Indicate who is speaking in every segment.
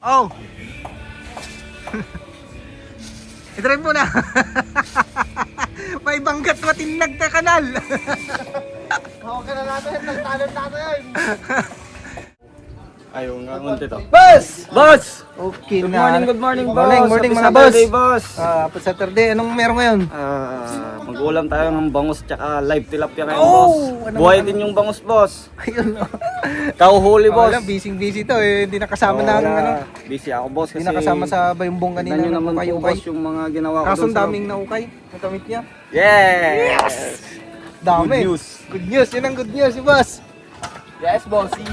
Speaker 1: Oh! I-drive mo na! May banggat matinag na kanal!
Speaker 2: Hawak ka na natin, nagtalent natin!
Speaker 3: Ayaw nga ngunti to.
Speaker 1: Boss!
Speaker 3: Boss!
Speaker 1: Okay
Speaker 3: Good
Speaker 1: na.
Speaker 3: morning, good morning, boss.
Speaker 1: Morning,
Speaker 3: Happy
Speaker 1: mga boss.
Speaker 3: Saturday, boss.
Speaker 1: Happy Saturday. Anong meron ngayon?
Speaker 3: Mag-ulam tayo ng bangus tsaka live tilapia ngayon,
Speaker 1: Oh!
Speaker 3: boss.
Speaker 1: Ano-
Speaker 3: Buhay din yung bangus, boss.
Speaker 1: Ayun, no.
Speaker 3: Kauhuli, boss.
Speaker 1: Wala, busy to eh. Hindi nakasama ng ano.
Speaker 3: Busy ako, boss, kasi
Speaker 1: Hindi nakasama sa bayumbong kanina.
Speaker 3: tignan nyo naman po,
Speaker 1: ukay-ukay.
Speaker 3: boss, yung mga ginawa ko
Speaker 1: Kaso
Speaker 3: dun sa
Speaker 1: daming naukay. Nakamit niya.
Speaker 3: loob. Yes!
Speaker 1: Dami.
Speaker 3: Good news.
Speaker 1: Good news. Yun ang good news, boss.
Speaker 3: Yes, bossy.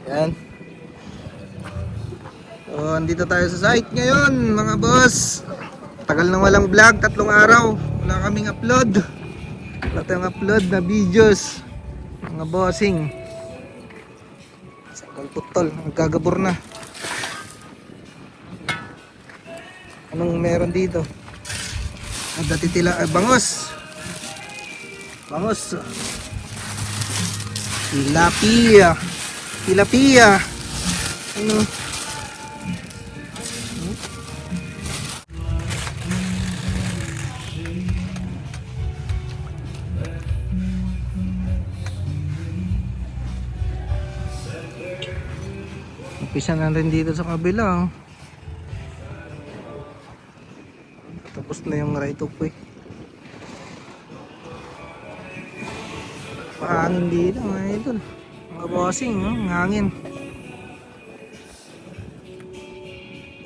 Speaker 1: Yan. So, andito tayo sa site ngayon, mga boss. Tagal nang walang vlog, 3 araw. Wala kaming upload. Wala tayong upload na videos. Mga bossing. Sakal putol, nagkagabor na. Anong meron dito? Dati tila, bangos. Bangos. Tilapia. Tilapia. Ano? Umpisa na rin dito sa kabila. Oh. Tapos na yung right of way. Mahangin dito mga idol. Mga bossing, no? Hangin.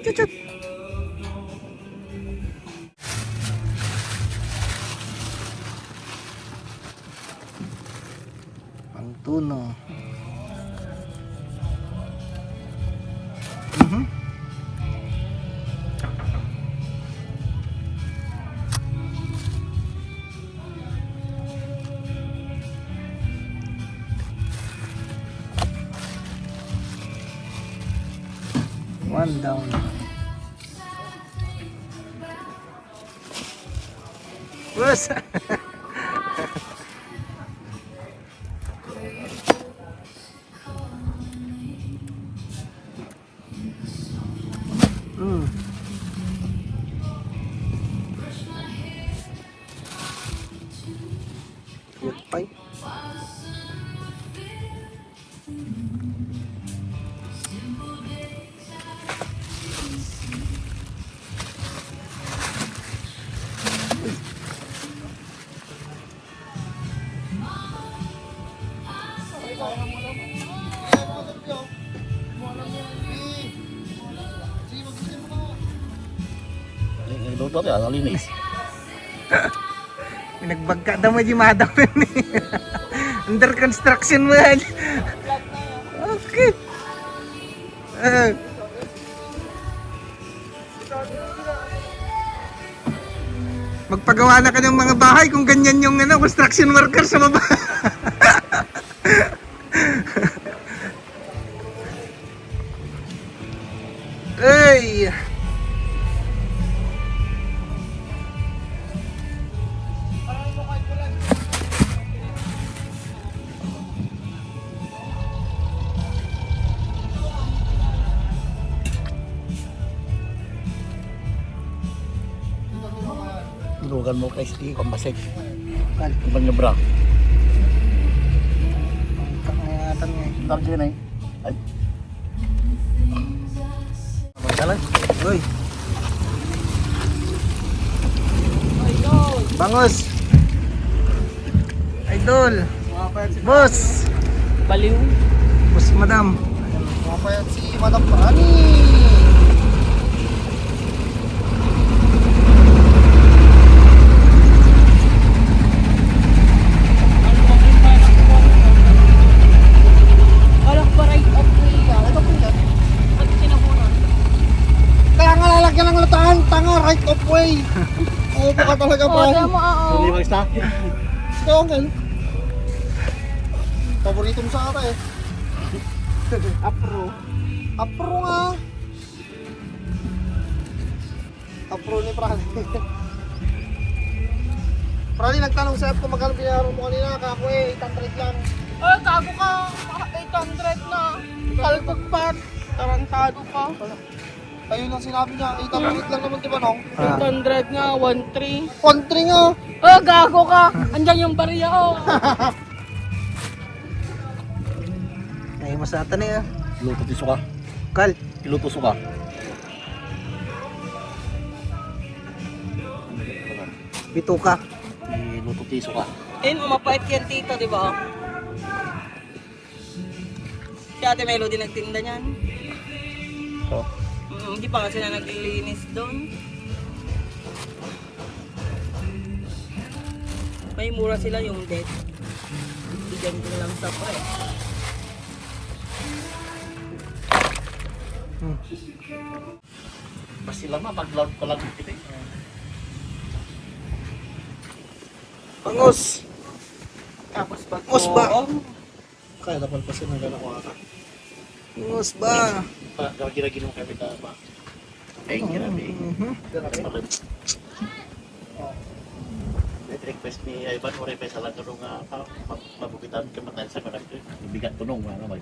Speaker 1: Chuchut! Pangtuno. One down. Boss. Yupay.
Speaker 3: Luto ka, alinis.
Speaker 1: Pinagbagka daw mo di madam yun eh. Under construction mo yan. Okay. Magpagawa na ka ng mga bahay kung ganyan yung ano, construction worker sa baba. Ay!
Speaker 3: Lugan mo kay Steve, kumbasik.
Speaker 1: Kan,
Speaker 3: Ibang niya bra.
Speaker 1: pangangatan nga eh.
Speaker 3: Lagi na eh. Ay. Magkalan?
Speaker 1: Uy. Bangos. Idol. Boss.
Speaker 2: Baliw.
Speaker 1: Boss madam.
Speaker 2: Mapayat si Madam Pani.
Speaker 4: Alak pa right up way. Ito po yan. Ba't sinabunan?
Speaker 2: Kaya nga lalagyan ng lutaan, tanga, right of way. Oo ka talaga
Speaker 4: Oo,
Speaker 2: pa.
Speaker 4: tama mo, oo.
Speaker 3: Hindi mag-stop.
Speaker 2: Ito, Uncle. Paborito mo sa ata eh.
Speaker 1: Apro.
Speaker 2: Apro nga. Apro ni Prali. Prali, nagtanong sa app kung magkano binayaran mo kanina. Kako eh, 800 lang.
Speaker 4: Oh, gago ka. 800 na. Kalpag pa. Tarantado pa.
Speaker 2: Ayun ang sinabi niya, 800 lang naman, di ba, Nong?
Speaker 4: 800 nga, 1.3.
Speaker 2: Country nga.
Speaker 4: Oh, gago ka! Andyan yung bariya ko.
Speaker 1: Ay, masata na yan.
Speaker 3: Luto tiso ka.
Speaker 1: Kal.
Speaker 3: Luto suka.
Speaker 1: Bituka.
Speaker 3: Luto tiso ka.
Speaker 4: Ayun, mapait yan tito, di ba? Si Ate Melody nagtinda niyan.
Speaker 3: So,
Speaker 4: Hindi pa nga sila naglilinis doon. May mura sila yung debt. Bigyan ko lang sa pre.
Speaker 3: pas sila mapag-loud ko lang ito.
Speaker 1: Bangus.
Speaker 4: Tapos pag
Speaker 1: Bangus ba?
Speaker 2: Kaya dapat pa sila na ako.
Speaker 1: Bangus ba?
Speaker 3: Gawag ginagin mo kami ba? Ay, grabe. Request ni Ivan o request lang ko nung mabukitan ka matay sa kanak. Bigat ko nung ano ba?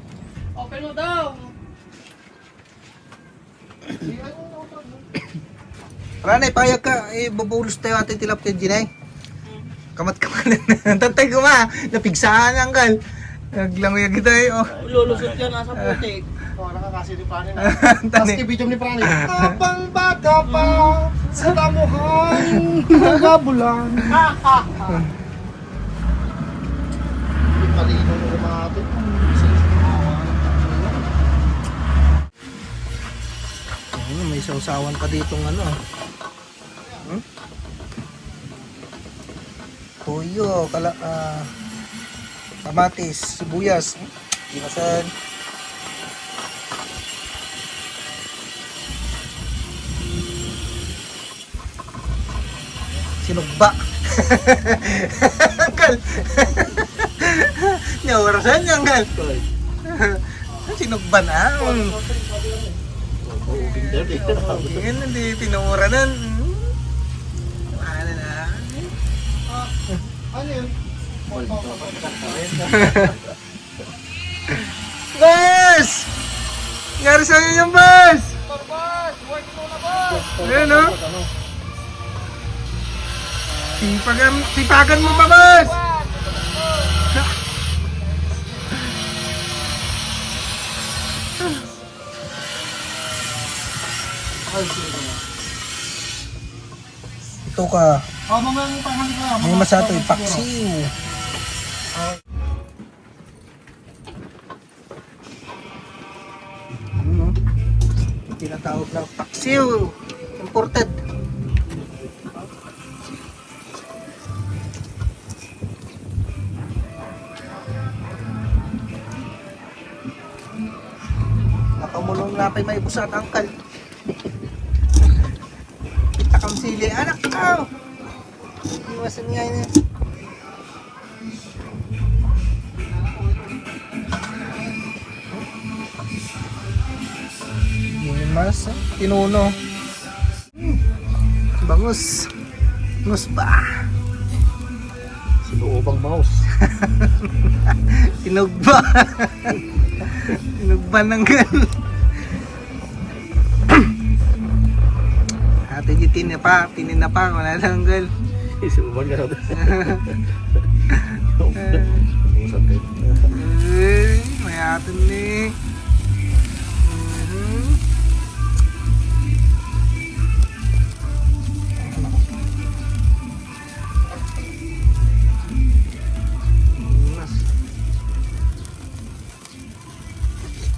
Speaker 4: Open mo daw!
Speaker 1: Ranay, payag ka. Eh, babulos tayo ating tilap kay Ginay. Kamat-kamat. Tatay ko ma. Napigsahan ang kal. Naglangoy kita eh. Oh.
Speaker 4: Lulusot yan nasa putik.
Speaker 2: Oo, nakakasi ni Prani na.
Speaker 1: Tani.
Speaker 2: Tapos TV ni Prani. Habang bata pa, sa damuhan, nagabulan. Talino ng mga atin.
Speaker 1: Ano, may sausawan pa ditong ano. Toyo, kamatis, sibuyas. Ginasan. Sinugba. Angkal. Nyawarasan niya, angkal. Sinugba na. Yan, hindi tinuranan. Ano na.
Speaker 2: Ano yun?
Speaker 1: Boss! Nangyari sa inyo yung boss! Ayan o. Sipagan mo pa, boss! Ito ka.
Speaker 2: Oh, mamaya yung pangalit ko.
Speaker 1: May masato yung paksiw. Ano? Yung tinatawag na paksiw. Imported. Nakamulong na pa may busat angkal. Kita kang sili. Anak ka! Iwasan nga yun eh. Mas, tinuno. Bangus. Bangus ba?
Speaker 3: Sinuubang mouse.
Speaker 1: Tinugba. Tinugba ng gan. Ate di tinapa, wala lang gal.
Speaker 3: Sinuubang ka na.
Speaker 1: May atin ni.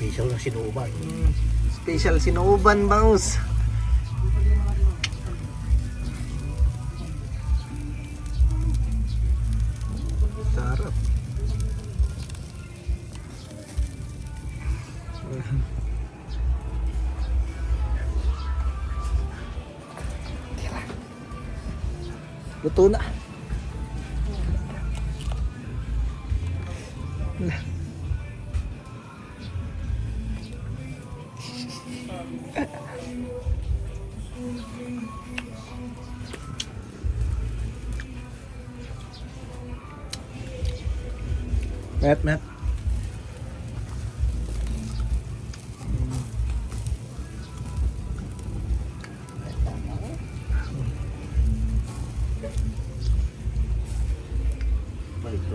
Speaker 3: Special na sinuuban.
Speaker 1: Special sinuuban bangus. Sarap. Luto na. Met.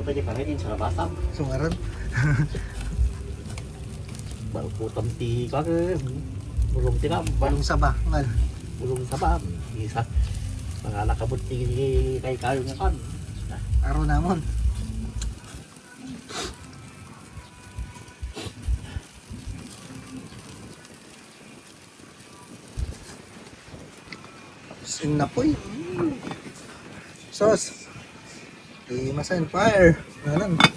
Speaker 3: pwede karainin sa labasan.
Speaker 1: Sungaran.
Speaker 3: Baru putam ti kage. Bulong ti kam.
Speaker 1: Balong saba. Ngal.
Speaker 3: Bulong sabam. Isa. Mga nakabot ti kay kayo nga kan.
Speaker 1: Araw namon. Sin na po Sauce. Di masan fire. Ngalan.